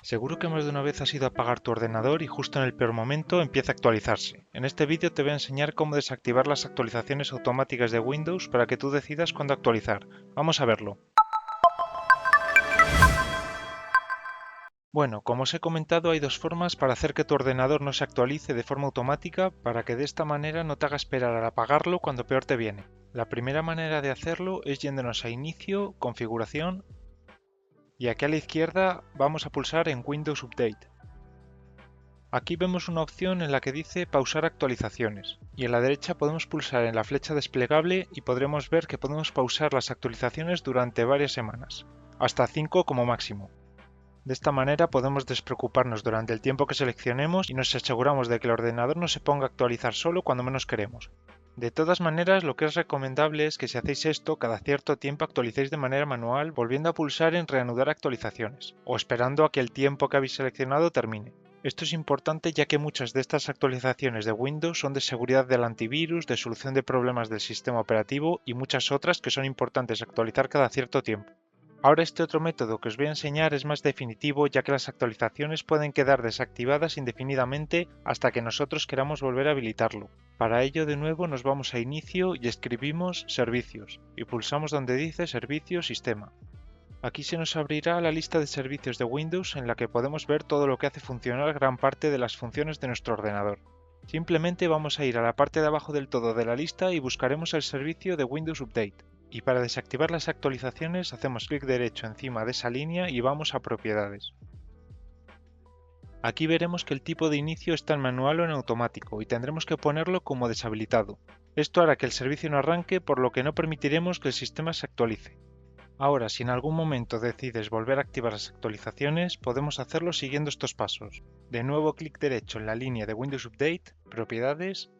Seguro que más de una vez has ido a apagar tu ordenador y justo en el peor momento empieza a actualizarse. En este vídeo te voy a enseñar cómo desactivar las actualizaciones automáticas de Windows para que tú decidas cuándo actualizar. Vamos a verlo. Bueno, como os he comentado, hay dos formas para hacer que tu ordenador no se actualice de forma automática para que de esta manera no te haga esperar a apagarlo cuando peor te viene. La primera manera de hacerlo es yéndonos a Inicio, Configuración y aquí a la izquierda vamos a pulsar en Windows Update. Aquí vemos una opción en la que dice pausar actualizaciones y en la derecha podemos pulsar en la flecha desplegable y podremos ver que podemos pausar las actualizaciones durante varias semanas, hasta 5 como máximo. De esta manera podemos despreocuparnos durante el tiempo que seleccionemos y nos aseguramos de que el ordenador no se ponga a actualizar solo cuando menos queremos. De todas maneras, lo que es recomendable es que si hacéis esto, cada cierto tiempo actualicéis de manera manual volviendo a pulsar en reanudar actualizaciones, o esperando a que el tiempo que habéis seleccionado termine. Esto es importante ya que muchas de estas actualizaciones de Windows son de seguridad del antivirus, de solución de problemas del sistema operativo y muchas otras que son importantes actualizar cada cierto tiempo. Ahora este otro método que os voy a enseñar es más definitivo ya que las actualizaciones pueden quedar desactivadas indefinidamente hasta que nosotros queramos volver a habilitarlo. Para ello de nuevo nos vamos a Inicio y escribimos Servicios y pulsamos donde dice Servicio Sistema. Aquí se nos abrirá la lista de servicios de Windows en la que podemos ver todo lo que hace funcionar gran parte de las funciones de nuestro ordenador. Simplemente vamos a ir a la parte de abajo del todo de la lista y buscaremos el servicio de Windows Update. Y para desactivar las actualizaciones hacemos clic derecho encima de esa línea y vamos a Propiedades. Aquí veremos que el tipo de inicio está en manual o en automático y tendremos que ponerlo como deshabilitado. Esto hará que el servicio no arranque, por lo que no permitiremos que el sistema se actualice. Ahora, si en algún momento decides volver a activar las actualizaciones, podemos hacerlo siguiendo estos pasos. De nuevo clic derecho en la línea de Windows Update, Propiedades,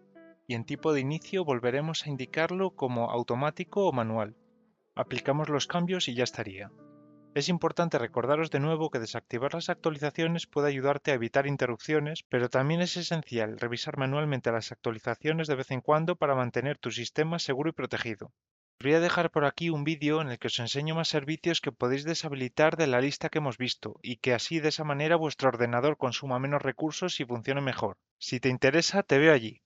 y en tipo de inicio volveremos a indicarlo como automático o manual. Aplicamos los cambios y ya estaría. Es importante recordaros de nuevo que desactivar las actualizaciones puede ayudarte a evitar interrupciones, pero también es esencial revisar manualmente las actualizaciones de vez en cuando para mantener tu sistema seguro y protegido. Os voy a dejar por aquí un vídeo en el que os enseño más servicios que podéis deshabilitar de la lista que hemos visto y que así de esa manera vuestro ordenador consuma menos recursos y funcione mejor. Si te interesa, te veo allí.